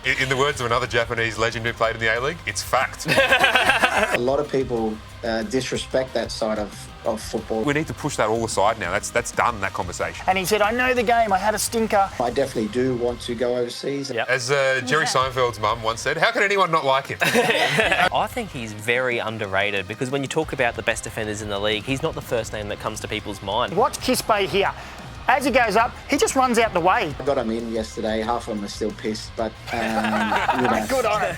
In the words of another Japanese legend who played in the A-League, it's fact. A lot of people disrespect that side of football. We need to push that all aside now. That's done, that conversation. And he said, I know the game, I had a stinker. I definitely do want to go overseas. Yep. As Jerry Seinfeld's mum once said, how can anyone not like him? I think he's very underrated because when you talk about the best defenders in the league, he's not the first name that comes to people's mind. Watch Kispe here. As he goes up, he just runs out the way. I got him in yesterday. Half of them are still pissed, but you know. Good on it.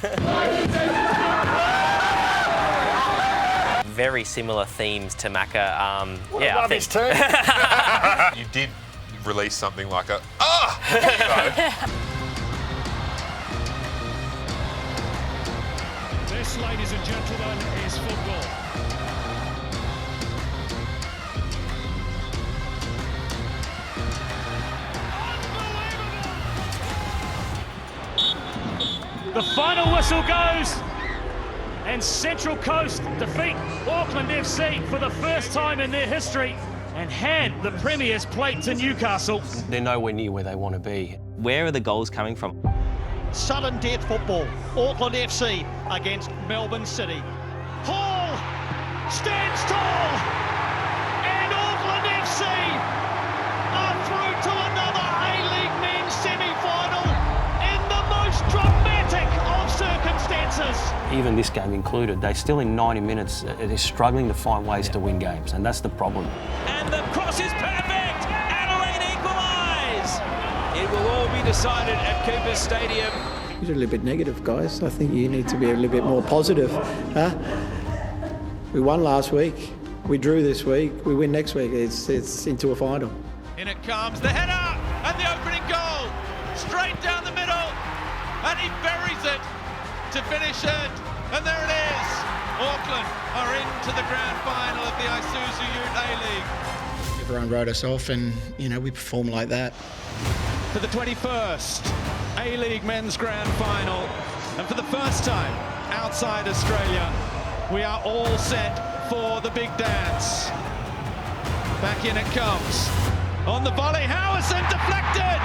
Very similar themes to Macca. Yeah, I think too. You did release something like a This, ladies and gentlemen, is football. The final whistle goes, and Central Coast defeat Auckland FC for the first time in their history and hand the Premier's plate to Newcastle. They're nowhere near where they want to be. Where are the goals coming from? Sudden death football. Auckland FC against Melbourne City. Hall stands tall, and Auckland FC are through to another A-League men's semi-final in the most dramatic of circumstances. Even this game included, they're still in 90 minutes, they're struggling to find ways to win games, and that's the problem. And the cross is perfect! Adelaide equalise! It will all be decided at Cooper Stadium. You're a little bit negative, guys. I think you need to be a little bit more positive. We won last week. We drew this week. We win next week. It's into a final. In it comes the header and the opening goal. Straight down the middle. And he buries it to finish it. And there it is. Auckland are into the grand final of the Isuzu Ute A-League. Everyone wrote us off and, you know, we performed like that. For the 21st A-League Men's Grand Final. And for the first time outside Australia, we are all set for the big dance. Back in it comes. On the volley, Howison deflected!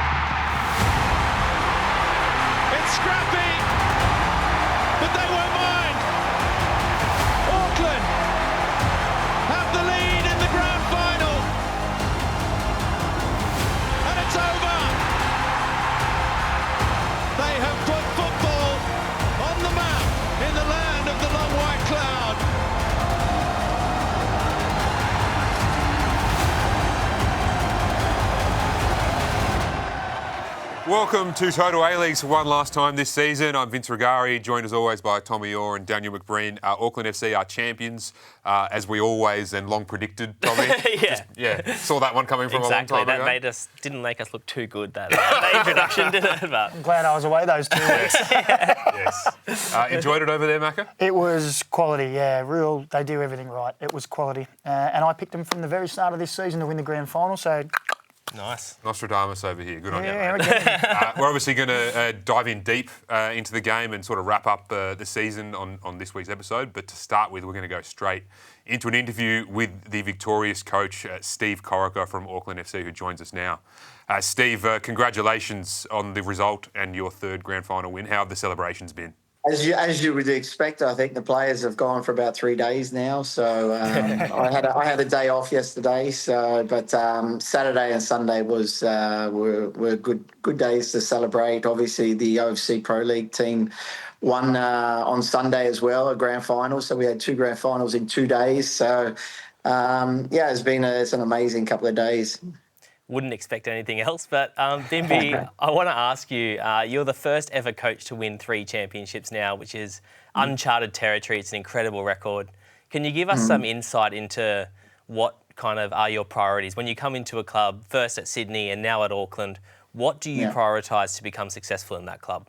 It's scrappy, but they won't mind. Auckland have the lead in the grand final. And it's over. They have put football on the map in the land of the long white cloud. Welcome to Total A-Leagues for one last time this season. I'm Vince Regari, joined as always by Tommy Oar and Daniel McBreen. Auckland FC are champions, as we always and long predicted, Tommy. Saw that one coming from a long time ago. They just didn't make us look too good, that introduction, did it? But I'm glad I was away those 2 weeks. Yes. Enjoyed it over there, Macca? It was quality, yeah. They do everything right. It was quality. And I picked them from the very start of this season to win the grand final, so... Nice. Nostradamus over here. Good on you. Yeah, we're obviously going to dive in deep into the game and sort of wrap up the season on this week's episode. But to start with, we're going to go straight into an interview with the victorious coach, Steve Corica from Auckland FC, who joins us now. Steve, congratulations on the result and your third grand final win. How have the celebrations been? As you would expect, I think the players have gone for about 3 days now. So I had a day off yesterday. But Saturday and Sunday were good days to celebrate. Obviously, the OFC Pro League team won on Sunday as well, a grand final. So we had 2 grand finals in 2 days. So it's an amazing couple of days. Wouldn't expect anything else, but Bimby, I want to ask you, you're the first ever coach to win 3 championships now, which is uncharted territory. It's an incredible record. Can you give us some insight into what kind of are your priorities? When you come into a club, first at Sydney and now at Auckland, what do you prioritise to become successful in that club?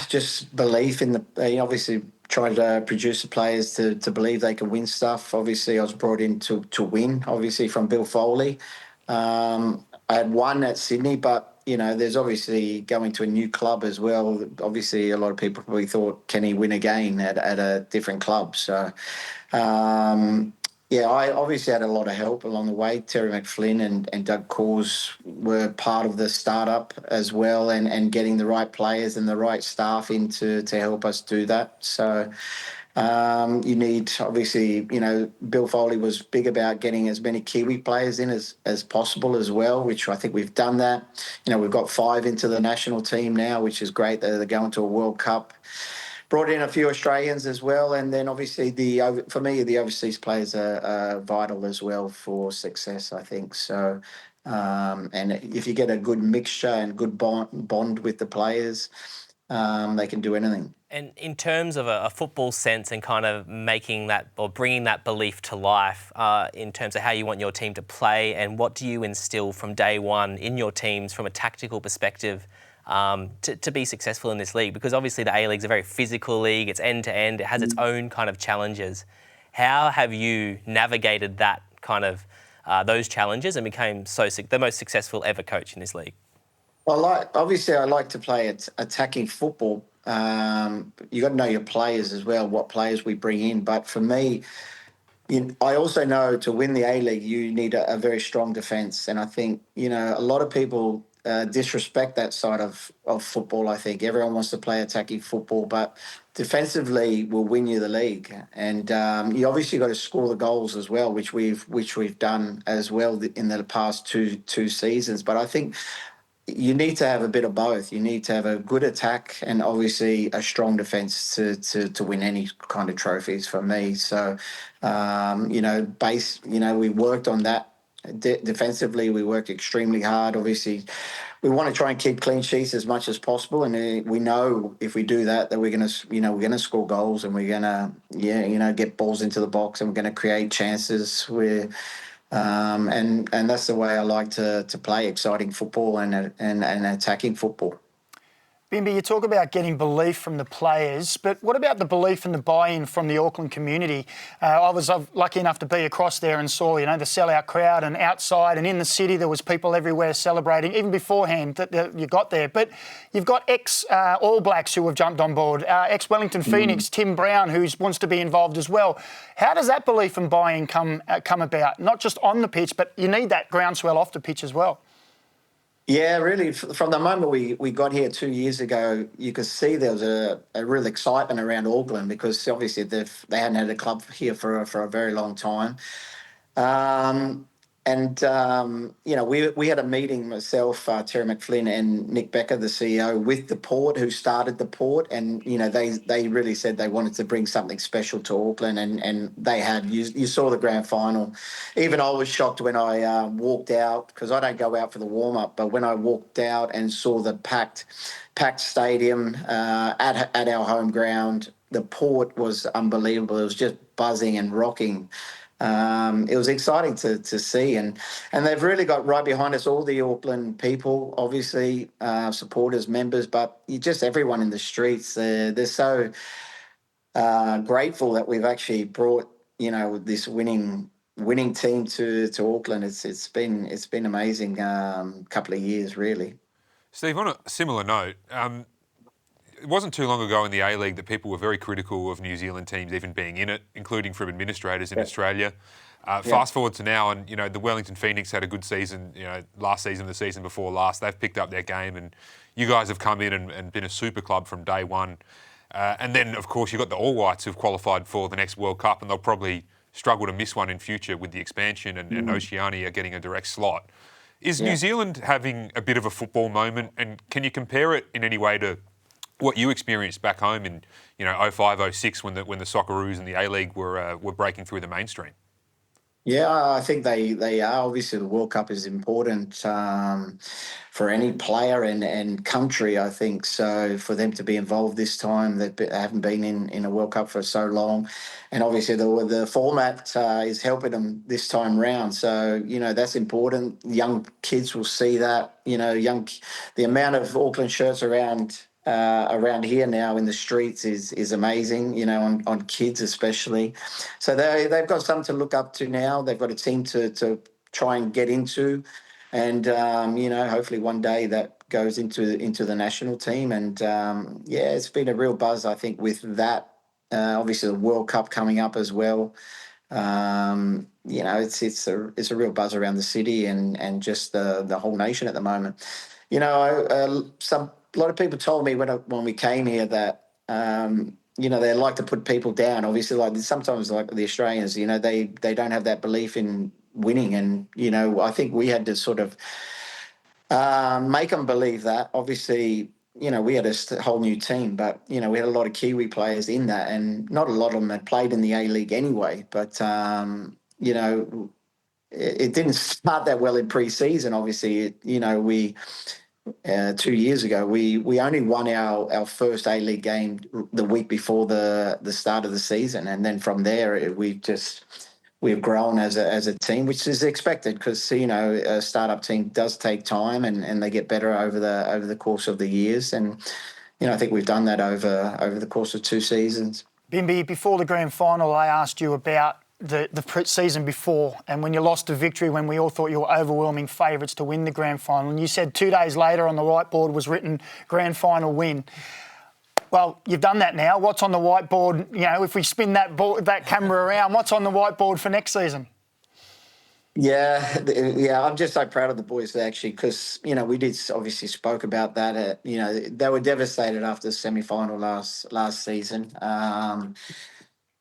Just belief in obviously trying to produce the players to believe they can win stuff. Obviously, I was brought in to win, obviously, from Bill Foley. I had won at Sydney, but, you know, there's obviously going to a new club as well. Obviously, a lot of people probably thought, can he win again at a different club? So, Yeah, I obviously had a lot of help along the way. Terry McFlynn and Doug Cors were part of the startup as well, and getting the right players and the right staff in to help us do that. So you need, obviously, Bill Foley was big about getting as many Kiwi players in as possible as well, which I think we've done that. We've got 5 into the national team now, which is great. They're going to a World Cup. Brought in a few Australians as well, and then obviously for me the overseas players are vital as well for success, I think. So, and if you get a good mixture and good bond with the players, they can do anything. And in terms of a football sense and kind of making that or bringing that belief to life in terms of how you want your team to play, and what do you instill from day one in your teams from a tactical perspective to be successful in this league? Because obviously the A-League's a very physical league, it's end-to-end, it has its own kind of challenges. How have you navigated that kind of, those challenges and became the most successful ever coach in this league? Well, obviously I like to play attacking football. You got to know your players as well, what players we bring in. But for me, I also know to win the A-League, you need a very strong defence. And I think, a lot of people disrespect that side of football. I think everyone wants to play attacking football, but defensively will win you the league. And you obviously got to score the goals as well, which we've done as well in the past two seasons. But I think you need to have a bit of both. You need to have a good attack and obviously a strong defence to win any kind of trophies for me. So, we worked on that. Defensively, we worked extremely hard. Obviously, we want to try and keep clean sheets as much as possible, and we know if we do that we're gonna score goals, and we're gonna get balls into the box, and we're gonna create chances. And that's the way I like to play exciting football and attacking football. Bimby, you talk about getting belief from the players, but what about the belief and the buy-in from the Auckland community? I was lucky enough to be across there and saw, the sellout crowd, and outside and in the city there was people everywhere celebrating, even beforehand that you got there. But you've got ex-All Blacks who have jumped on board, ex-Wellington Phoenix, Tim Brown, who wants to be involved as well. How does that belief and buy-in come about? Not just on the pitch, but you need that groundswell off the pitch as well. Yeah, really. From the moment we got here 2 years ago, you could see there was a real excitement around Auckland, because obviously they hadn't had a club here for a very long time. We had a meeting, myself, Terry McFlynn and Nick Becker, the CEO, with the port, who started the port, and they really said they wanted to bring something special to Auckland, and they had. You saw the grand final. Even I was shocked when I walked out, because I don't go out for the warm up, but when I walked out and saw the packed stadium at our home ground, the port was unbelievable. It was just buzzing and rocking. It was exciting to see, and they've really got right behind us, all the Auckland people, obviously, supporters, members, but just everyone in the streets. They're so grateful that we've actually brought this winning team to Auckland. It's been amazing couple of years, really. Steve, on a similar note, it wasn't too long ago in the A-League that people were very critical of New Zealand teams even being in it, including from administrators in Australia. Fast forward to now, and the Wellington Phoenix had a good season. Last season, the season before last, they've picked up their game, and you guys have come in and been a super club from day one. And then, of course, you've got the All Whites who've qualified for the next World Cup, and they'll probably struggle to miss one in future with the expansion, and Oceania getting a direct slot. Is New Zealand having a bit of a football moment, and can you compare it in any way to what you experienced back home in 05, 06 when the Socceroos and the A-League were breaking through the mainstream? Yeah, I think they are. Obviously, the World Cup is important for any player and country, I think. So for them to be involved this time, they haven't been in a World Cup for so long. And obviously the format is helping them this time round. So, that's important. Young kids will see that, the amount of Auckland shirts around here now in the streets is amazing, on kids especially. So they've got something to look up to now. They've got a team to try and get into, and hopefully one day that goes into the national team. And it's been a real buzz, I think, with that. Obviously the World Cup coming up as well. It's a real buzz around the city and just the whole nation at the moment. A lot of people told me when we came here that they like to put people down. Obviously, like sometimes like the Australians, they don't have that belief in winning, and I think we had to sort of make them believe that. Obviously, we had a whole new team, but, we had a lot of Kiwi players in that, and not a lot of them had played in the A-League anyway. But, it didn't start that well in pre-season. Obviously, we 2 years ago, we only won our first A-League game the week before the start of the season. And then from there, we've grown as a team, which is expected because, a startup team does take time and they get better over the course of the years. And, I think we've done that over the course of 2 seasons. Bimby, before the grand final, I asked you about the season before and when you lost to Victory, when we all thought you were overwhelming favourites to win the grand final. And you said 2 days later on the whiteboard was written grand final win. Well, you've done that now. What's on the whiteboard? If we spin that camera around, what's on the whiteboard for next season? Yeah, I'm just so proud of the boys actually because, we did obviously spoke about that. They were devastated after the semi-final last season.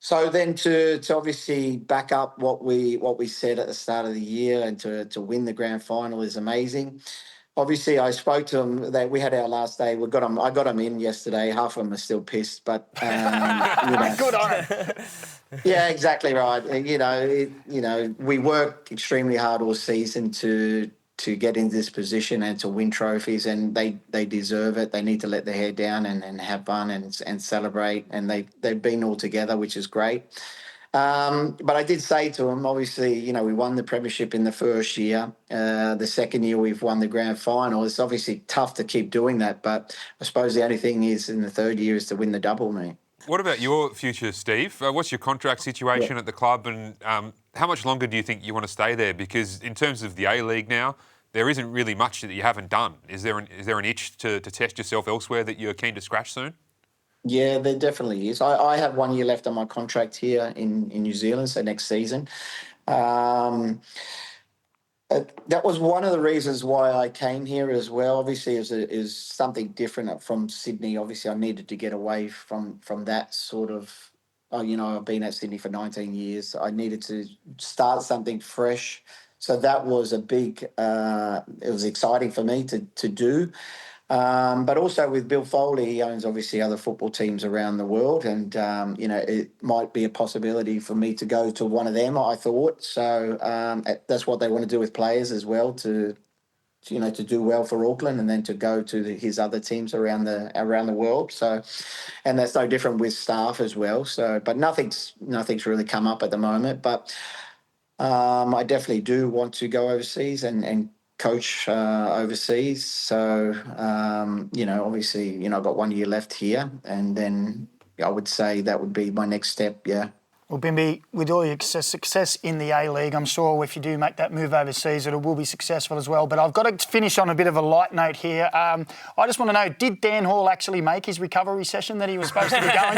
So then to obviously back up what we said at the start of the year and to win the grand final is amazing. Obviously, I spoke to them that we had our last day. I got them in yesterday. Half of them are still pissed, but good on it. Yeah, exactly right. We work extremely hard all season to get into this position and to win trophies, and they deserve it. They need to let their hair down and have fun and celebrate, and they've been all together, which is great. But I did say to them, obviously, we won the premiership in the first year. The second year we've won the grand final. It's obviously tough to keep doing that, but I suppose the only thing is in the third year is to win the double, mate. What about your future, Steve? What's your contract situation at the club, and how much longer do you think you want to stay there? Because in terms of the A-League now, there isn't really much that you haven't done. Is there an itch to test yourself elsewhere that you're keen to scratch soon? Yeah, there definitely is. I have 1 year left on my contract here in New Zealand, so next season. That was one of the reasons why I came here as well. Obviously, is something different from Sydney. Obviously, I needed to get away from that sort of. I've been at Sydney for 19 years. I needed to start something fresh. So that was a big. It was exciting for me to do. But also with Bill Foley, he owns obviously other football teams around the world, and it might be a possibility for me to go to one of them, I thought. So that's what they want to do with players as well, to do well for Auckland and then to go to his other teams around the world. So, and that's no different with staff as well. So, but nothing's really come up at the moment. But I definitely do want to go overseas and coach overseas. So, obviously, I've got 1 year left here, and then I would say that would be my next step, yeah. Well, Bimby, with all your success in the A-League, I'm sure if you do make that move overseas, it will be successful as well. But I've got to finish on a bit of a light note here. I just want to know, did Dan Hall actually make his recovery session that he was supposed to be going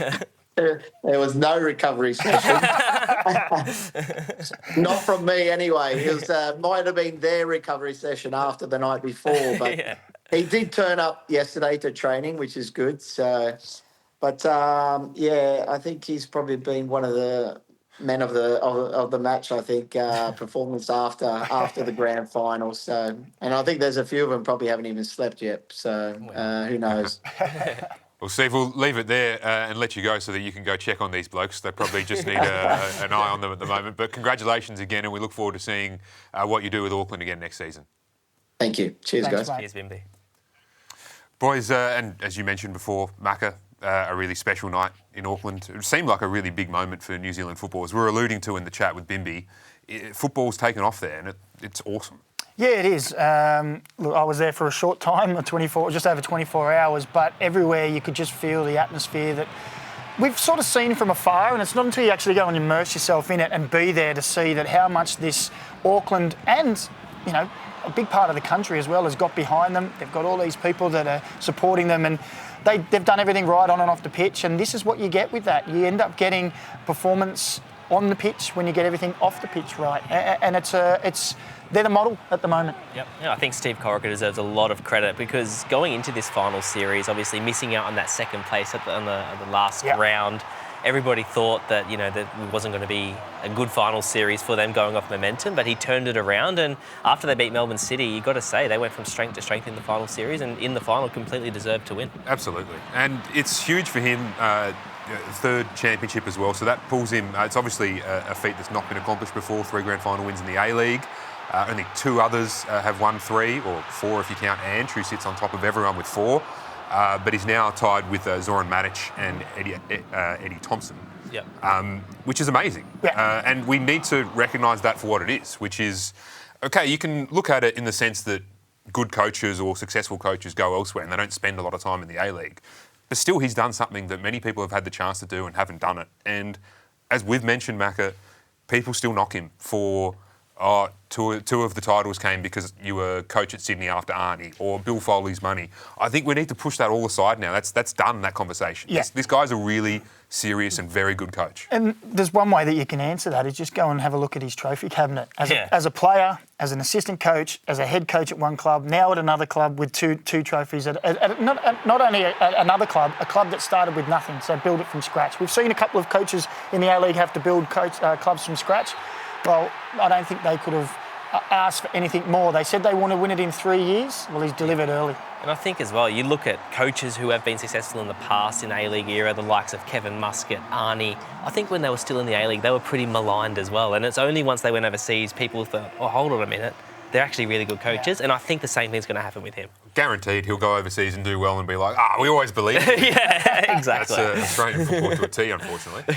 to? There was no recovery session. Not from me anyway. It might have been their recovery session after the night before. But He did turn up yesterday to training, which is good. So, but I think he's probably been one of the men of the match. I think performance after the grand final. So, and I think there's a few of them probably haven't even slept yet. So who knows? Well, Steve, we'll leave it there and let you go so that you can go check on these blokes. They probably just need an eye on them at the moment. But congratulations again, and we look forward to seeing what you do with Auckland again next season. Thanks, guys. Cheers, Bimby. Boys, and as you mentioned before, Macca, a really special night in Auckland. It seemed like a really big moment for New Zealand football. As we were alluding to in the chat with Bimby, football's taken off there, and it's awesome. Yeah, it is. Look, I was there for a short time, just over 24 hours, but everywhere you could just feel the atmosphere that we've sort of seen from afar, and it's not until you actually go and immerse yourself in it and be there to see that how much this Auckland and, a big part of the country as well has got behind them. They've got all these people that are supporting them, and they've done everything right on and off the pitch, and this is what you get with that. You end up getting performance on the pitch when you get everything off the pitch right, and they're the model at the moment. Yep. Yeah, I think Steve Corica deserves a lot of credit because going into this final series, obviously missing out on that second place on the last round, everybody thought that, that it wasn't going to be a good final series for them going off momentum, but he turned it around, and after they beat Melbourne City, you've got to say they went from strength to strength in the final series, and in the final completely deserved to win. Absolutely. And it's huge for him, third championship as well, so that pulls him, it's obviously a feat that's not been accomplished before, 3 grand final wins in the A-League. Only 2 others have won 3, or 4 if you count Ange, who sits on top of everyone with 4. But he's now tied with Zoran Matic and Eddie Thompson, which is amazing. Yeah. And we need to recognise that for what it is, which is, okay, you can look at it in the sense that good coaches or successful coaches go elsewhere and they don't spend a lot of time in the A-League. But still, he's done something that many people have had the chance to do and haven't done it. And as we've mentioned, Macca, people still knock him for... two of the titles came because you were coach at Sydney after Arnie, or Bill Foley's money. I think we need to push that all aside now. That's done, that conversation. Yeah. This guy's a really serious and very good coach. And there's one way that you can answer that is just go and have a look at his trophy cabinet. As a player, as an assistant coach, as a head coach at one club, now at another club with two trophies. Not only another club, a club that started with nothing, so build it from scratch. We've seen a couple of coaches in the A-League have to build clubs from scratch. Well, I don't think they could have asked for anything more. They said they want to win it in 3 years. Well, he's delivered early. And I think as well, you look at coaches who have been successful in the past in A-League era, the likes of Kevin Muscat, Arnie. I think when they were still in the A-League, they were pretty maligned as well. And it's only once they went overseas, people thought, oh, hold on a minute, they're actually really good coaches. And I think the same thing's going to happen with him. Guaranteed he'll go overseas and do well and be like, we always believed. Yeah, exactly. That's Australian football to a T, unfortunately.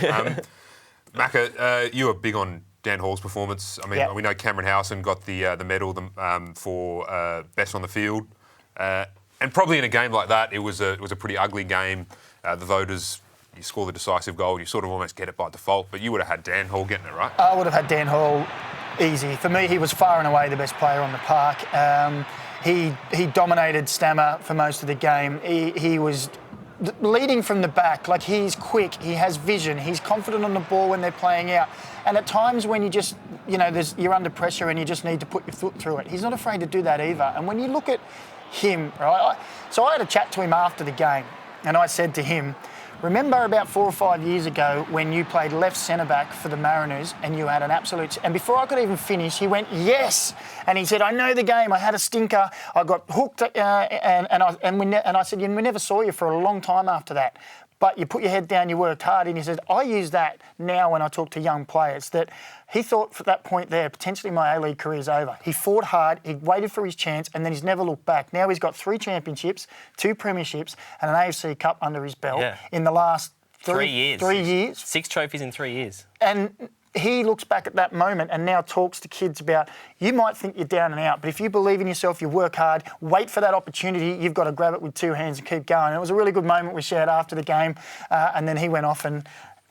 Macca, you are big on Dan Hall's performance. I mean, we know Cameron Howson got the medal for best on the field, and probably in a game like that, it was a pretty ugly game. The voters, you score the decisive goal, you sort of almost get it by default, but you would have had Dan Hall getting it, right? I would have had Dan Hall easy. For me, he was far and away the best player on the park. He dominated Stammer for most of the game. He was leading from the back, like he's quick, he has vision, he's confident on the ball when they're playing out. And at times when you just, you're under pressure and you just need to put your foot through it, he's not afraid to do that either. And when you look at him, right, so I had a chat to him after the game and I said to him, remember about 4 or 5 years ago when you played left centre-back for the Mariners and you had an absolute... And before I could even finish, he went, yes! And he said, I know the game, I had a stinker, I got hooked, and I said, we never saw you for a long time after that. But you put your head down, you worked hard. And he said, I use that now when I talk to young players, that he thought for that point there, potentially my A-League career's over. He fought hard, he waited for his chance, and then he's never looked back. Now he's got 3 championships, 2 premierships, and an AFC Cup under his belt in the last 3 years. 3 years. 6 trophies in 3 years. And he looks back at that moment and now talks to kids about, you might think you're down and out, but if you believe in yourself, you work hard, wait for that opportunity, you've got to grab it with 2 hands and keep going. And it was a really good moment we shared after the game, and then he went off and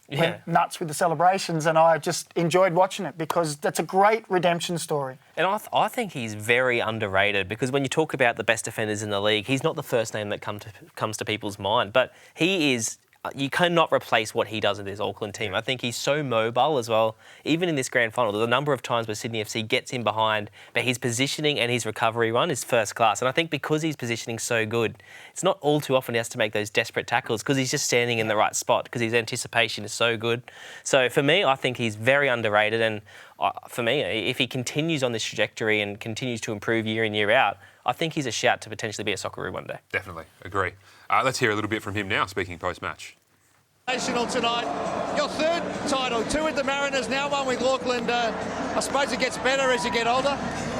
went nuts with the celebrations, and I just enjoyed watching it because that's a great redemption story. And I think he's very underrated because when you talk about the best defenders in the league, he's not the first name that comes to people's mind, but he is... You cannot replace what he does with his Auckland team. I think he's so mobile as well. Even in this grand final, there's a number of times where Sydney FC gets in behind, but his positioning and his recovery run is first class. And I think because his positioning's so good, it's not all too often he has to make those desperate tackles because he's just standing in the right spot because his anticipation is so good. So for me, I think he's very underrated. And for me, if he continues on this trajectory and continues to improve year in, year out, I think he's a shout to potentially be a Socceroo one day. Definitely, agree. Let's hear a little bit from him now, speaking post-match. National tonight, your 3rd title, 2 with the Mariners, now 1 with Auckland. I suppose it gets better as you get older.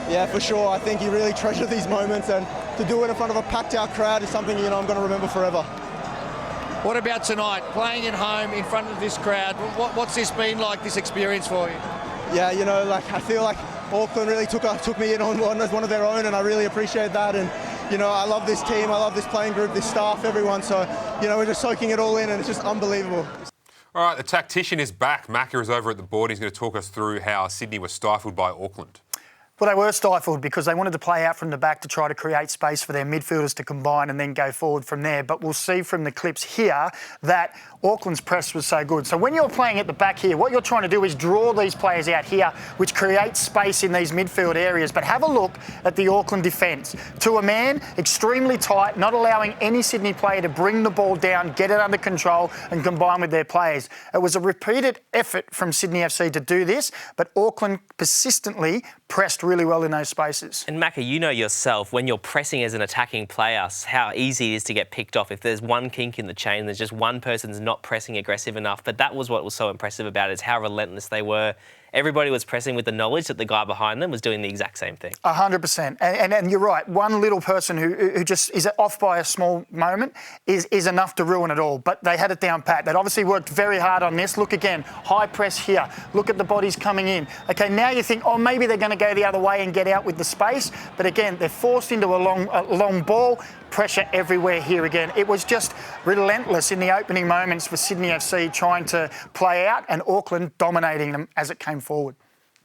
Yeah, for sure. I think you really treasure these moments, and to do it in front of a packed-out crowd is something I'm going to remember forever. What about tonight, playing at home in front of this crowd? What's this been like, this experience for you? Yeah, I feel like Auckland really took me in as one of their own, and I really appreciate that. And I love this team, I love this playing group, this staff, everyone. So we're just soaking it all in, and it's just unbelievable. All right, the tactician is back. Macca is over at the board. He's going to talk us through how Sydney was stifled by Auckland. Well, they were stifled because they wanted to play out from the back to try to create space for their midfielders to combine and then go forward from there. But we'll see from the clips here that Auckland's press was so good. So when you're playing at the back here, what you're trying to do is draw these players out here, which creates space in these midfield areas. But have a look at the Auckland defence. To a man, extremely tight, not allowing any Sydney player to bring the ball down, get it under control and combine with their players. It was a repeated effort from Sydney FC to do this, but Auckland persistently pressed really well in those spaces. And Macca, you know yourself, when you're pressing as an attacking player, how easy it is to get picked off. If there's one kink in the chain, there's just one person's not pressing aggressive enough. But that was what was so impressive about it, is how relentless they were. Everybody was pressing with the knowledge that the guy behind them was doing the exact same thing. 100%. And you're right. One little person who just is off by a small moment is enough to ruin it all. But they had it down pat. They'd obviously worked very hard on this. Look again, high press here. Look at the bodies coming in. Okay, now you think, oh, maybe they're going to go the other way and get out with the space. But again, they're forced into a long ball. Pressure everywhere here again. It was just relentless in the opening moments for Sydney FC trying to play out and Auckland dominating them as it came forward.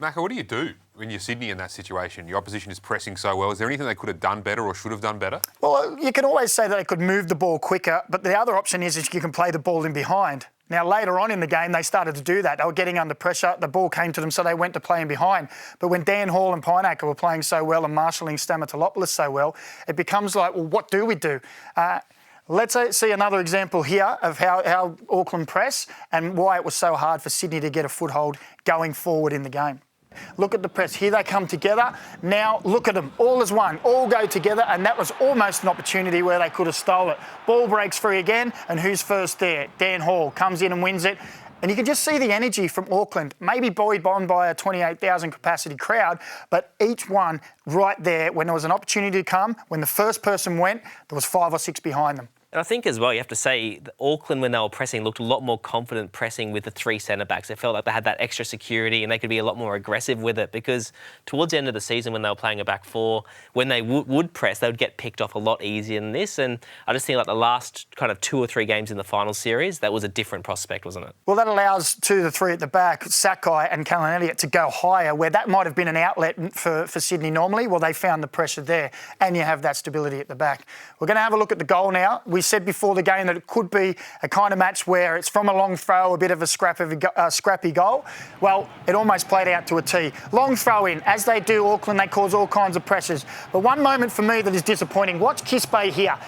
Macca, what do you do when you're Sydney in that situation? Your opposition is pressing so well. Is there anything they could have done better or should have done better? Well, you can always say that they could move the ball quicker, but the other option is you can play the ball in behind. Now, later on in the game, they started to do that. They were getting under pressure. The ball came to them, so they went to playing behind. But when Dan Hall and Pineacre were playing so well and marshalling Stamatolopoulos so well, it becomes like, well, what do we do? Let's see another example here of how Auckland press and why it was so hard for Sydney to get a foothold going forward in the game. Look at the press. Here they come together. Now look at them. All as one. All go together. And that was almost an opportunity where they could have stole it. Ball breaks free again. And who's first there? Dan Hall comes in and wins it. And you can just see the energy from Auckland, maybe buoyed on by a 28,000 capacity crowd, but each one right there, when there was an opportunity to come, when the first person went, there was 5 or 6 behind them. And I think as well, you have to say, that Auckland, when they were pressing, looked a lot more confident pressing with the 3 centre-backs. They felt like they had that extra security and they could be a lot more aggressive with it, because towards the end of the season when they were playing a back 4, when they would press, they would get picked off a lot easier than this. And I just think like the last kind of 2 or 3 games in the final series, that was a different prospect, wasn't it? Well, that allows 2 of the 3 at the back, Sakai and Callan Elliott, to go higher, where that might have been an outlet for Sydney normally. Well, they found the pressure there, and you have that stability at the back. We're going to have a look at the goal now. We said before the game that it could be a kind of match where it's from a long throw, a bit of a scrappy goal. Well, it almost played out to a T. Long throw in. As they do, Auckland, they cause all kinds of pressures. But one moment for me that is disappointing, watch Kispe here.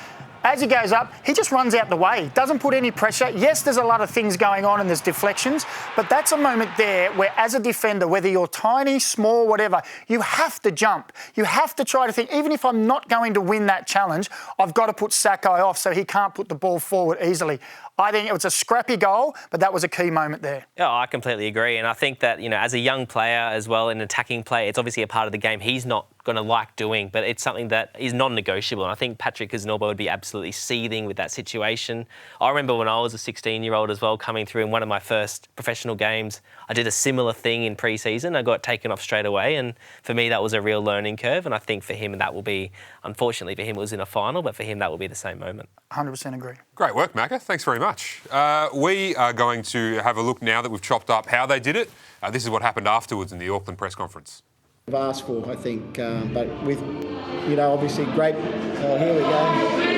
As he goes up, he just runs out the way, doesn't put any pressure. Yes, there's a lot of things going on and there's deflections, but that's a moment there where as a defender, whether you're tiny, small, whatever, you have to jump. You have to try to think, even if I'm not going to win that challenge, I've got to put Sakai off so he can't put the ball forward easily. I think it was a scrappy goal, but that was a key moment there. Yeah, I completely agree. And I think that, you know, as a young player as well, an attacking player, it's obviously a part of the game he's not going to like doing, but it's something that is non-negotiable. And I think Patrick Kuznelba would be absolutely seething with that situation. I remember when I was a 16-year-old as well, coming through in one of my first professional games, I did a similar thing in pre-season. I got taken off straight away. And for me, that was a real learning curve. And I think for him, that will be, unfortunately for him, it was in a final, but for him, that will be the same moment. 100% agree. Great work, Macca. Thanks very much. We are going to have a look now that we've chopped up how they did it. This is what happened afterwards in the Auckland press conference. I've asked for, I think, but with, you know, obviously great. Oh, here we go.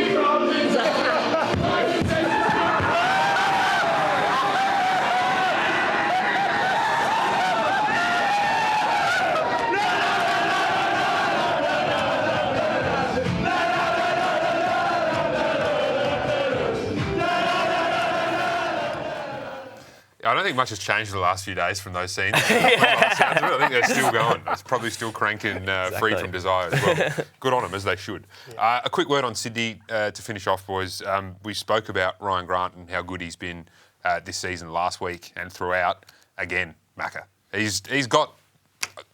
I don't think much has changed in the last few days from those scenes. I think they're still going. It's probably still cranking Free From Desire as well. Good on them, as they should. Yeah. A quick word on Sydney to finish off, boys. We spoke about Rhyan Grant and how good he's been this season last week and throughout. Again, Macca. He's got...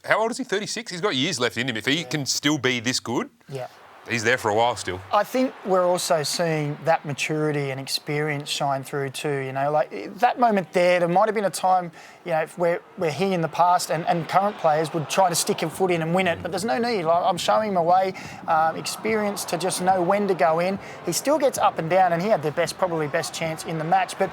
How old is he? 36? He's got years left in him. If he can still be this good... Yeah. He's there for a while still. I think we're also seeing that maturity and experience shine through too. You know, like that moment there might have been a time, you know, where he in the past and current players would try to stick a foot in and win it, but there's no need. Like, I'm showing him a way, experience to just know when to go in. He still gets up and down, and he had the probably best chance in the match, but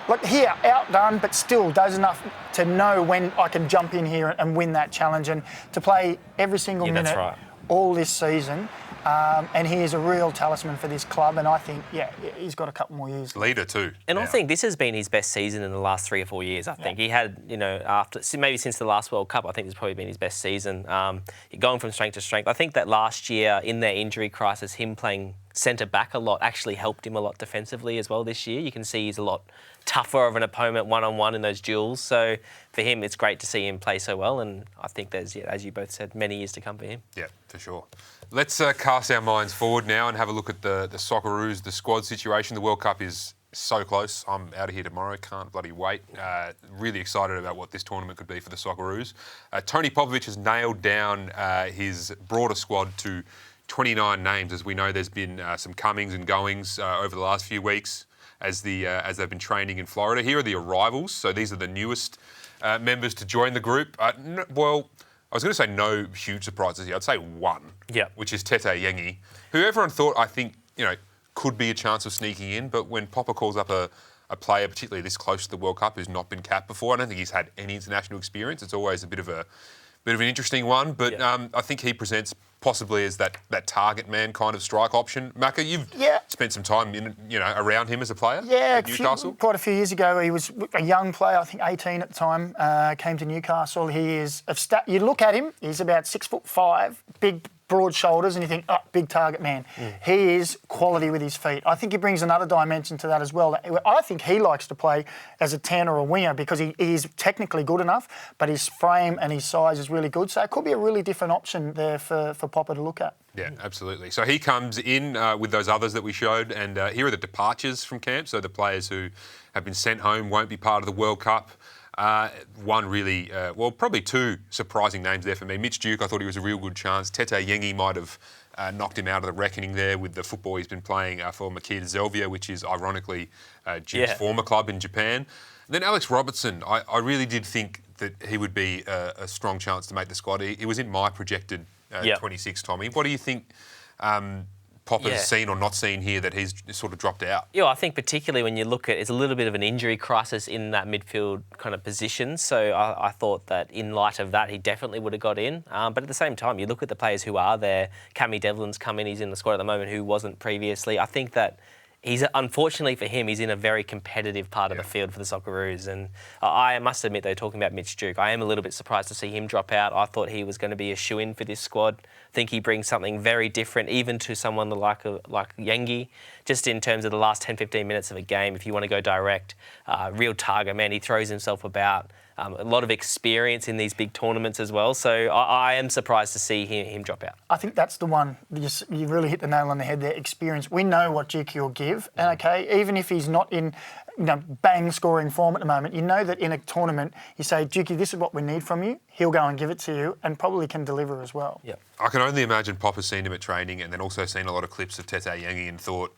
Look, here, outdone, but still does enough to know when I can jump in here and win that challenge, and to play every single minute that's right. all this season. And he is a real talisman for this club, and I think, he's got a couple more years. Leader too. And I think this has been his best season in the last 3 or 4 years. I think he had, after maybe since the last World Cup, I think it's probably been his best season. Going from strength to strength. I think that last year in their injury crisis, him playing centre back a lot actually helped him a lot defensively as well this year. You can see he's a lot tougher of an opponent one-on-one in those duels. So for him, it's great to see him play so well. And I think there's, as you both said, many years to come for him. Yeah, for sure. Let's cast our minds forward now and have a look at the Socceroos, the squad situation. The World Cup is so close. I'm out of here tomorrow. Can't bloody wait. Really excited about what this tournament could be for the Socceroos. Tony Popovic has nailed down his broader squad to 29 names. As we know, there's been some comings and goings over the last few weeks as they've been training in Florida. Here are the arrivals. So these are the newest members to join the group. I was going to say no huge surprises here. I'd say one, which is Tete Yengi, who everyone thought, I think, could be a chance of sneaking in. But when Popper calls up a player, particularly this close to the World Cup, who's not been capped before, I don't think he's had any international experience. It's always a bit of an interesting one. But I think he presents possibly as that target man kind of strike option. Macca, you've spent some time around him as a player at Newcastle. Quite a few years ago, he was a young player, I think 18 at the time, came to Newcastle. He is, you look at him, he's about 6'5", big, broad shoulders, and you think, big target man. He is quality with his feet. I think he brings another dimension to that as well. I think he likes to play as a 10 or a winger because he is technically good enough, but his frame and his size is really good. So it could be a really different option there for Popper to look at. Yeah, absolutely. So he comes in with those others that we showed, and here are the departures from camp. So the players who have been sent home won't be part of the World Cup. One really, probably two surprising names there for me. Mitch Duke, I thought he was a real good chance. Tete Yengi might have knocked him out of the reckoning there with the football he's been playing for Makita Zelvia, which is ironically Duke's former club in Japan. And then Alex Robertson, I really did think that he would be a strong chance to make the squad. He was in my projected 26, Tommy. What do you think Popper's seen or not seen here that he's sort of dropped out? Yeah, I think particularly when you look at it's a little bit of an injury crisis in that midfield kind of position. So I thought that in light of that, he definitely would have got in. But at the same time, you look at the players who are there. Cammy Devlin's come in, he's in the squad at the moment, who wasn't previously. I think that unfortunately for him, he's in a very competitive part of the field for the Socceroos. And I must admit, though, talking about Mitch Duke, I am a little bit surprised to see him drop out. I thought he was going to be a shoo-in for this squad. I think he brings something very different, even to someone like Yengi, just in terms of the last 10, 15 minutes of a game. If you want to go direct, real target man, he throws himself about. A lot of experience in these big tournaments as well. So I am surprised to see him drop out. I think that's the one. You really hit the nail on the head there. Experience. We know what Duke will give. And okay, even if he's not in bang scoring form at the moment, you know that in a tournament, you say, Dukey, this is what we need from you. He'll go and give it to you and probably can deliver as well. Yeah. I can only imagine Popper's seen him at training and then also seen a lot of clips of Tete Yengi and thought,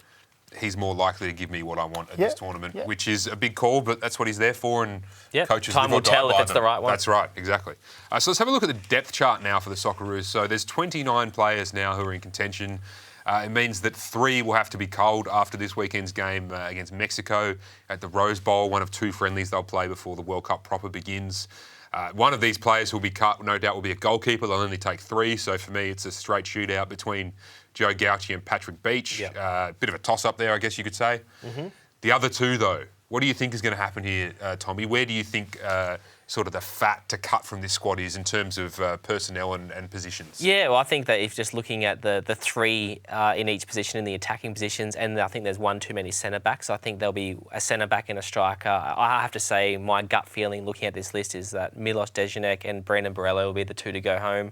he's more likely to give me what I want at this tournament, which is a big call, but that's what he's there for, and coaches time will tell if it's the right one. That's right, exactly. So let's have a look at the depth chart now for the Socceroos. So there's 29 players now who are in contention. It means that 3 will have to be culled after this weekend's game against Mexico at the Rose Bowl, one of 2 friendlies they'll play before the World Cup proper begins. One of these players who will be cut, no doubt, will be a goalkeeper. They'll only take 3, so for me it's a straight shootout between Joe Gauci and Patrick Beach. Bit of a toss-up there, I guess you could say. The other 2, though, what do you think is going to happen here, Tommy? Where do you think sort of the fat to cut from this squad is in terms of personnel and positions? Yeah, well, I think that if just looking at the 3 in each position in the attacking positions, and I think there's 1 too many centre-backs. I think there'll be a centre-back and a striker. I have to say my gut feeling looking at this list is that Milos Dejanek and Brendan Borrello will be the 2 to go home.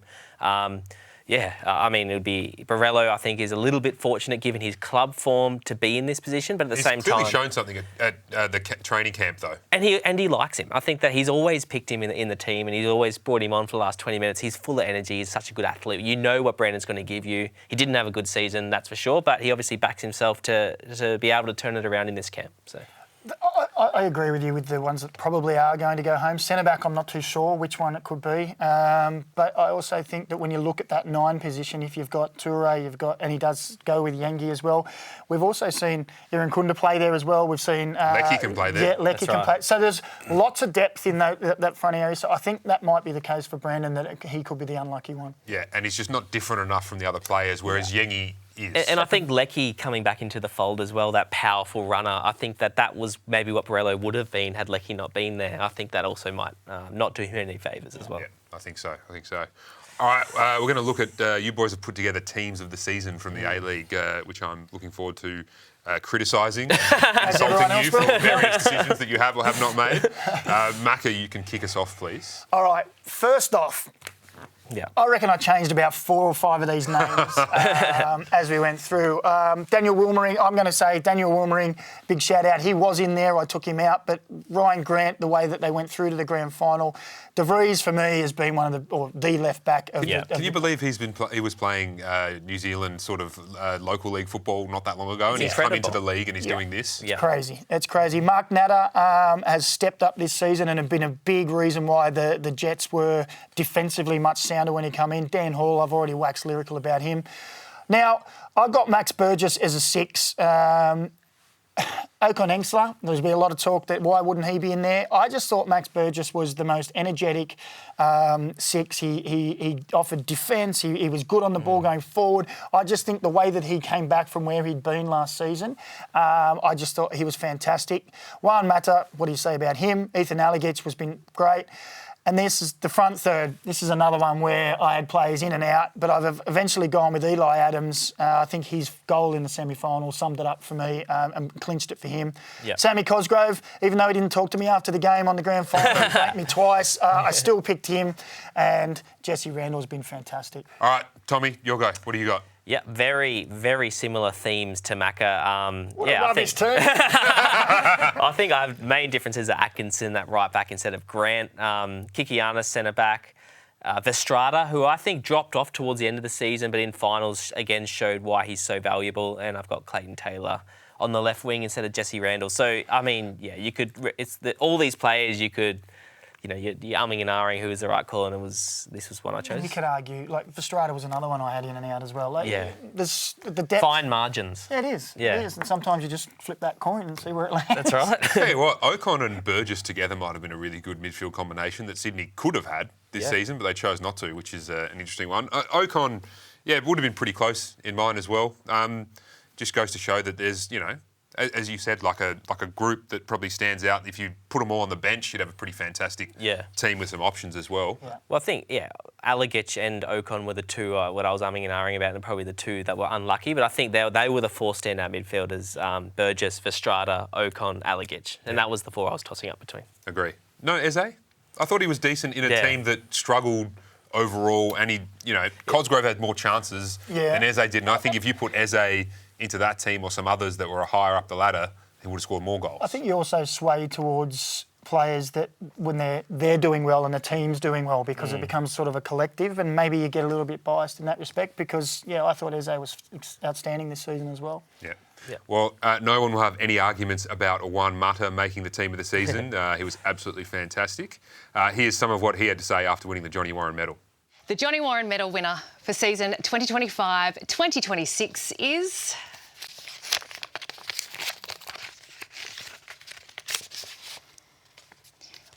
I mean, it would be Borrello. I think is a little bit fortunate given his club form to be in this position, but at the same time, he's clearly shown something at the training camp though. And he likes him. I think that he's always picked him in the team, and he's always brought him on for the last 20 minutes. He's full of energy. He's such a good athlete. You know what Brandon's going to give you. He didn't have a good season, that's for sure, but he obviously backs himself to be able to turn it around in this camp. So. I agree with you with the ones that probably are going to go home. Centre-back, I'm not too sure which one it could be. But I also think that when you look at that 9 position, if you've got Toure, and he does go with Yengi as well. We've also seen Iran Kunda play there as well. We've seen... Lecky can play there. Yeah, Lecky can play. So there's lots of depth in that front area. So I think that might be the case for Brandon, that he could be the unlucky one. Yeah, and he's just not different enough from the other players, whereas Yengi is. And I think Lecky coming back into the fold as well, that powerful runner, I think that was maybe what Borrello would have been had Lecky not been there. I think that also might not do him any favours as well. Yeah, I think so. All right, we're going to look at, you boys have put together teams of the season from the A-League, which I'm looking forward to criticising, insulting you for various decisions that you have or have not made. Macca, you can kick us off, please. All right, first off, I reckon I changed about 4 or 5 of these names as we went through. Daniel Wilmering, I'm going to say Daniel Wilmering, big shout out. He was in there, I took him out, but Rhyan Grant, the way that they went through to the grand final, De Vries for me has been one of the left back. Can you believe he was playing New Zealand sort of local league football not that long ago, and he's come into the league and he's doing this? It's crazy. It's crazy. Mark Natter has stepped up this season and have been a big reason why the Jets were defensively much sounder when he come in. Dan Hall, I've already waxed lyrical about him. Now, I've got Max Burgess as a 6. Ocon Engsler, there's been a lot of talk that why wouldn't he be in there. I just thought Max Burgess was the most energetic 6. He offered defence. He was good on the ball going forward. I just think the way that he came back from where he'd been last season, I just thought he was fantastic. Juan Mata, what do you say about him? Ethan Alligic has been great. And this is the front third. This is another one where I had players in and out, but I've eventually gone with Eli Adams. I think his goal in the semi-final summed it up for me and clinched it for him. Yep. Sammy Cosgrove, even though he didn't talk to me after the game on the grand final, he thanked me twice. I still picked him, and Jesse Randall's been fantastic. All right, Tommy, your go. What do you got? Yeah, very, very similar themes to Macca. What a rubbish team. I think our main differences are Atkinson at right back instead of Grant, Kikiana centre back, Vestrada, who I think dropped off towards the end of the season, but in finals again showed why he's so valuable. And I've got Clayton Taylor on the left wing instead of Jesse Randall. So I mean, yeah, you could. All these players you could. You know, you're umming and ahhing who was the right call, and this was one I chose. You could argue, like, Vestrada was another one I had in and out as well. Like, there's the depth. Fine margins. Yeah, it is. Yeah. It is. And sometimes you just flip that coin and see where it lands. That's right. Tell you what, Ocon and Burgess together might have been a really good midfield combination that Sydney could have had this season, but they chose not to, which is an interesting one. Ocon, it would have been pretty close in mine as well. Just goes to show that there's, you know, as you said, like a group that probably stands out. If you put them all on the bench, you'd have a pretty fantastic team with some options as well. Yeah. Well, I think, Alligic and Ocon were the two, what I was umming and ahhing about, and probably the two that were unlucky. But I think they were the 4 standout midfielders, Burgess, Vestrada, Ocon, Alligic. And that was the 4 I was tossing up between. Agree. No, Eze? I thought he was decent in a team that struggled overall, and Cosgrove had more chances than Eze did. And I think if you put Eze into that team or some others that were higher up the ladder, he would have scored more goals. I think you also sway towards players that when they're doing well and the team's doing well, because it becomes sort of a collective, and maybe you get a little bit biased in that respect because, I thought Eze was outstanding this season as well. Yeah. Well, no one will have any arguments about Juan Mata making the team of the season. He was absolutely fantastic. Here's some of what he had to say after winning the Johnny Warren Medal. The Johnny Warren Medal winner for season 2025-2026 is...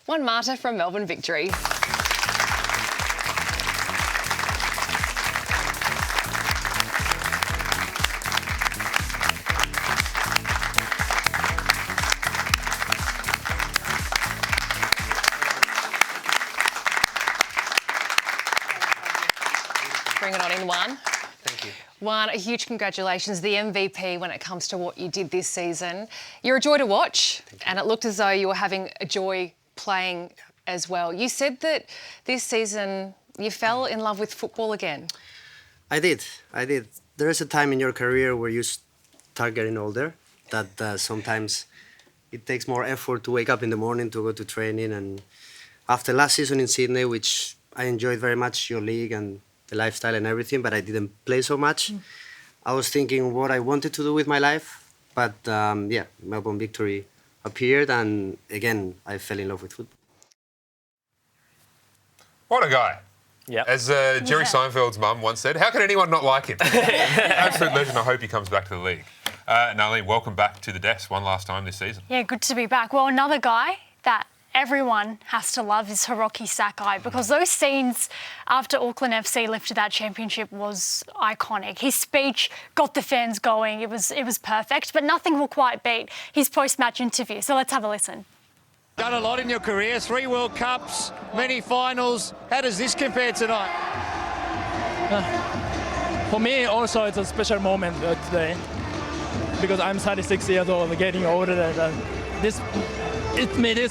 Juan Mata from Melbourne Victory. Bring it on in, Juan. Thank you. Juan, a huge congratulations, the MVP when it comes to what you did this season. You're a joy to watch, and it looked as though you were having a joy playing as well. You said that this season you fell in love with football again. I did. There is a time in your career where you start getting older that sometimes it takes more effort to wake up in the morning to go to training. And after last season in Sydney, which I enjoyed very much, your league and the lifestyle and everything, but I didn't play so much. I was thinking what I wanted to do with my life, but Melbourne Victory appeared, and again, I fell in love with football. What a guy. Yep. As Jerry Seinfeld's mum once said, how can anyone not like him? Absolute legend. I hope he comes back to the league. Natalie, welcome back to the desk one last time this season. Yeah, good to be back. Well, another guy that everyone has to love is Hiroki Sakai, because those scenes after Auckland FC lifted that championship was iconic. His speech got the fans going. It was perfect, but nothing will quite beat his post-match interview. So let's have a listen. Done a lot in your career, 3 World Cups, many finals. How does this compare tonight? For me, also, it's a special moment today because I'm 36 years old, getting older, and this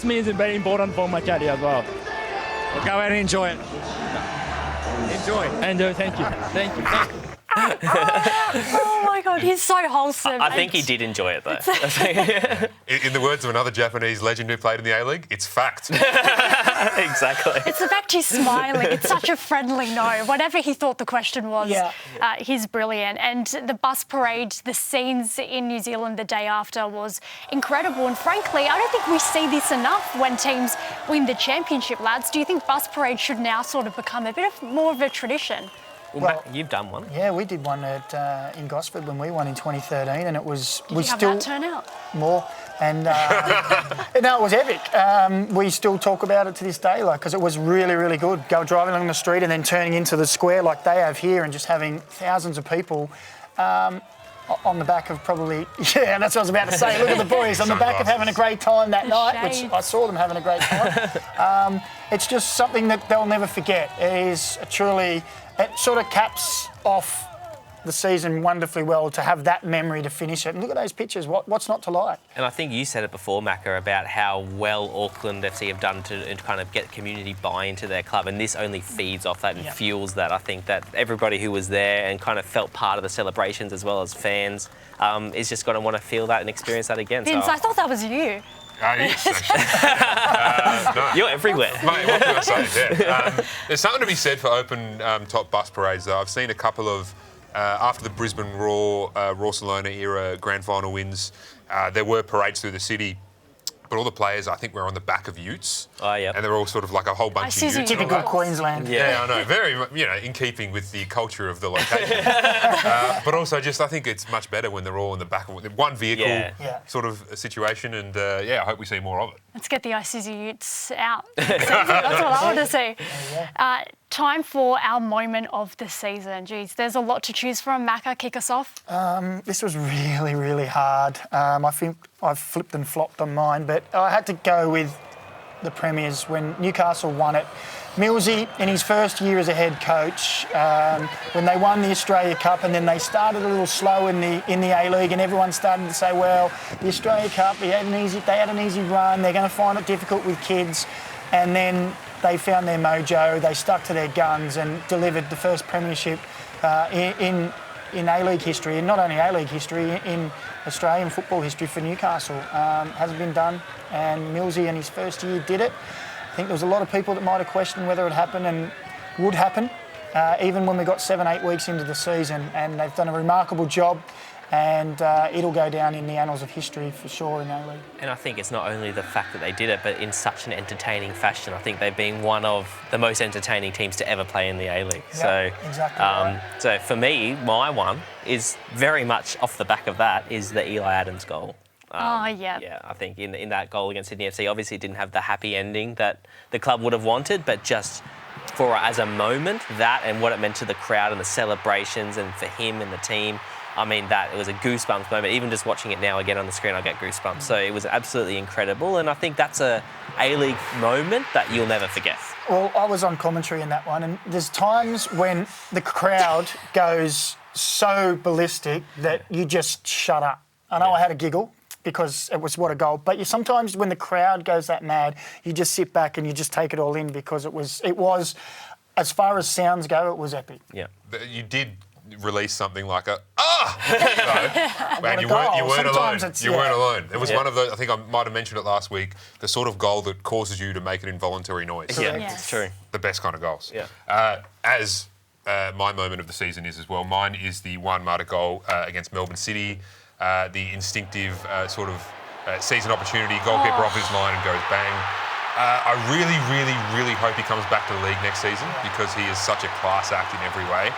means it's very important for my career as well. Well, go out and enjoy it. Enjoy. Thank you. Thank you. Oh my God, he's so wholesome. I think he did enjoy it though. In the words of another Japanese legend who played in the A-League, it's fact. Exactly. It's the fact he's smiling. It's such a friendly no. Whatever he thought the question was, he's brilliant. And the bus parade, the scenes in New Zealand the day after was incredible. And frankly, I don't think we see this enough when teams win the championship, lads. Do you think bus parade should now sort of become a bit more of a tradition? Well, you've done one. Yeah, we did one in Gosford when we won in 2013, and it was... Did you have that turnout? More. And no, it was epic. We still talk about it to this day, because it was really, really good. Go driving along the street and then turning into the square like they have here and just having thousands of people on the back of probably... Yeah, that's what I was about to say. Look at the boys on the back of having a great time that night, which I saw them having a great time. It's just something that they'll never forget. It is truly... It sort of caps off the season wonderfully well to have that memory to finish it. And look at those pictures. What's not to like? And I think you said it before, Macca, about how well Auckland FC have done to kind of get community buy-in to their club, and this only feeds off that and fuels that. I think that everybody who was there and kind of felt part of the celebrations as well as fans is just going to want to feel that and experience that again. Vince, I thought that was you. Yes, actually. No. You're everywhere. Mate, what can I say? Yeah. There's something to be said for open top bus parades, though. I've seen a couple of, after the Brisbane Raw Salona era grand final wins, there were parades through the city. But all the players, I think, were on the back of utes. Oh, yeah. And they're all sort of like a whole bunch of utes. Typical Queensland. Yeah, I know. Very, in keeping with the culture of the location. But also just, I think it's much better when they're all in the back of one vehicle sort of situation. And, I hope we see more of it. Let's get the Isuzu utes out. That's what I want to see. Time for our moment of the season. Geez, there's a lot to choose from. Macca, kick us off. This was really, really hard. I think I've flipped and flopped on mine, but I had to go with the Premiers when Newcastle won it. Millsy, in his first year as a head coach, when they won the Australia Cup, and then they started a little slow in the A-League, and everyone started to say, well, the Australia Cup, they had an easy run, they're going to find it difficult with kids, and then they found their mojo, they stuck to their guns and delivered the first premiership in A-League history, and not only A-League history, in Australian football history for Newcastle. Hasn't been done, and Millsy in his first year did it. I think there was a lot of people that might have questioned whether it happened and would happen, even when we got 7-8 weeks into the season, and they've done a remarkable job. And it'll go down in the annals of history for sure in A-League. And I think it's not only the fact that they did it, but in such an entertaining fashion. I think they've been one of the most entertaining teams to ever play in the A-League. Yeah, exactly right. So for me, my one is very much off the back of that is the Eli Adams goal. Yeah, I think in that goal against Sydney FC, obviously it didn't have the happy ending that the club would have wanted, but just for as a moment, that and what it meant to the crowd and the celebrations and for him and the team, I mean, it was a goosebumps moment. Even just watching it now again on the screen, I get goosebumps. So it was absolutely incredible. And I think that's a A-League moment that you'll never forget. Well, I was on commentary in that one, and there's times when the crowd goes so ballistic that you just shut up. I know I had a giggle because it was what a goal, but sometimes when the crowd goes that mad, you just sit back and you just take it all in because it was, as far as sounds go, it was epic. Yeah. You did release something like and you weren't alone. You weren't alone. It was one of those, I think I might have mentioned it last week, the sort of goal that causes you to make an involuntary noise. Yeah, it's true. The best kind of goals. Yeah. As my moment of the season is as well, mine is the Juan Mata goal against Melbourne City. The instinctive sort of sees an opportunity, goalkeeper off his line and goes bang. I really, really, really hope he comes back to the league next season because he is such a class act in every way.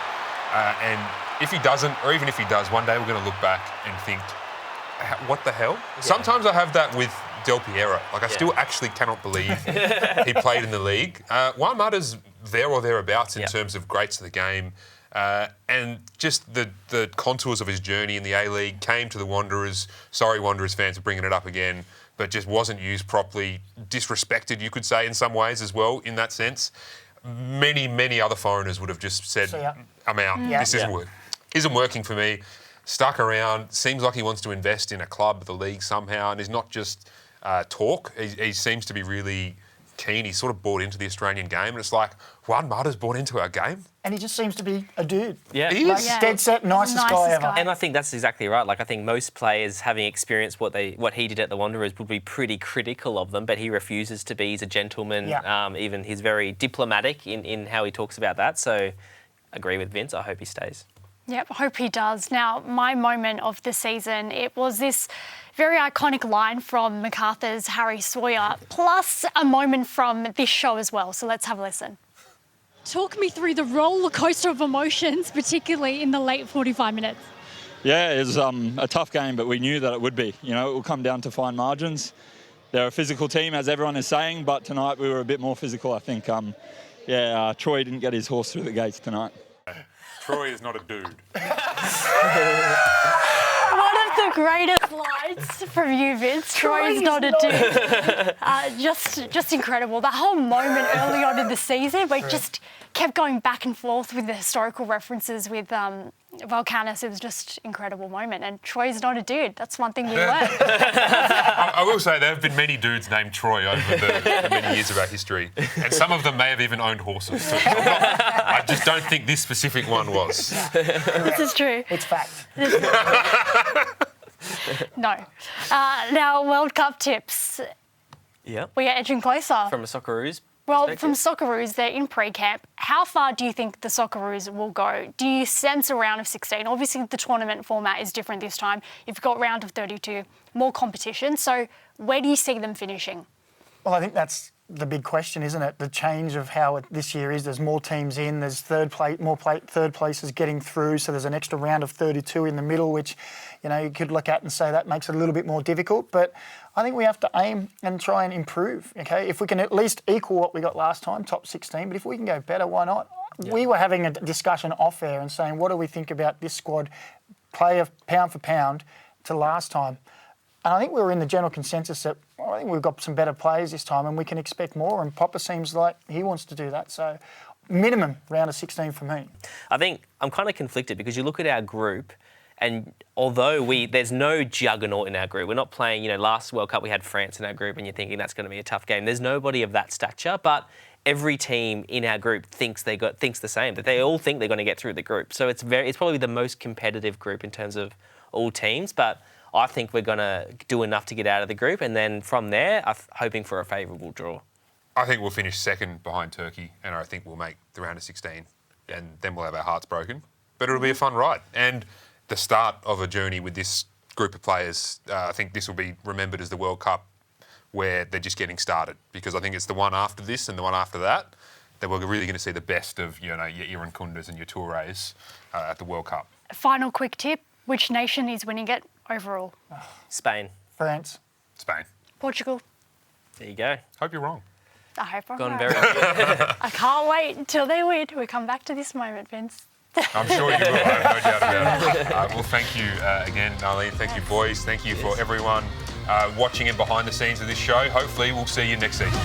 And if he doesn't, or even if he does, one day we're going to look back and think, what the hell? Yeah. Sometimes I have that with Del Piero. Like, I still actually cannot believe he played in the league. Juan Mata's there or thereabouts in terms of greats of the game. And just the contours of his journey in the A-League came to the Wanderers. Sorry, Wanderers fans, for bringing it up again, but just wasn't used properly, disrespected, you could say, in some ways as well, in that sense. Many, many other foreigners would have just said, I'm out. This isn't working for me. Stuck around, seems like he wants to invest in a club, the league somehow, and is not just talk. He seems to be really keen. He's sort of bought into the Australian game, and it's like, Juan Mata's bought into our game. And he just seems to be a dude. Yeah. He is. Like, dead set, nicest guy ever. And I think that's exactly right. Like, I think most players, having experienced what he did at the Wanderers, would be pretty critical of them, but he refuses to be. He's a gentleman. Even he's very diplomatic in how he talks about that. So, agree with Vince. I hope he stays. Yep, I hope he does. Now, my moment of the season, it was this very iconic line from MacArthur's Harry Sawyer, plus a moment from this show as well. So let's have a listen. Talk me through the roller coaster of emotions, particularly in the late 45 minutes. Yeah, it was a tough game, but we knew that it would be. You know, it will come down to fine margins. They're a physical team, as everyone is saying, but tonight we were a bit more physical, I think. Troy didn't get his horse through the gates tonight. Troy is not a dude. One of the greatest lines from you, Vince. Troy's not a dude. Just incredible. The whole moment early on in the season, we just kept going back and forth with the historical references with Volcanis. It was just an incredible moment. And Troy's not a dude. That's one thing we learned. I will say there have been many dudes named Troy over the many years of our history. And some of them may have even owned horses too. I just don't think this specific one was. This is true. It's fact. No. Now, World Cup tips. Yeah. We are edging closer. From a Socceroos Well, from Socceroos, they're in pre-camp. How far do you think the Socceroos will go? Do you sense a round of 16? Obviously, the tournament format is different this time. You've got round of 32, more competition. So where do you see them finishing? Well, I think that's the big question, isn't it? The change of how it this year is. There's more teams in. There's third places getting through. So there's an extra round of 32 in the middle, which, you know, you could look at and say that makes it a little bit more difficult. But I think we have to aim and try and improve. Okay, if we can at least equal what we got last time, top 16. But if we can go better, why not? Yeah. We were having a discussion off air and saying, what do we think about this squad, player pound for pound, to last time? And I think we were in the general consensus that I think we've got some better players this time and we can expect more. And Popper seems like he wants to do that. So minimum round of 16 for me. I think I'm kind of conflicted because you look at our group and although there's no juggernaut in our group, we're not playing, last World Cup we had France in our group and you're thinking that's going to be a tough game. There's nobody of that stature, but every team in our group thinks the same, that they all think they're going to get through the group. So it's probably the most competitive group in terms of all teams, but I think we're going to do enough to get out of the group, and then from there, I'm hoping for a favourable draw. I think we'll finish second behind Turkey, and I think we'll make the round of 16, and then we'll have our hearts broken. But it'll be a fun ride, and the start of a journey with this group of players. I think this will be remembered as the World Cup, where they're just getting started, because I think it's the one after this and the one after that that we're really going to see the best of, your Iran Kundas and your Tourés at the World Cup. Final quick tip: which nation is winning it overall? Spain. France. Spain. Portugal. There you go. Hope you're wrong. I hope I'm Gone right. very good. I can't wait until they win. We come back to this moment, Vince. I'm sure you will. I have no doubt about it. Well, thank you again, Arlene. Thank you, boys. Thank you for everyone watching and behind the scenes of this show. Hopefully, we'll see you next season.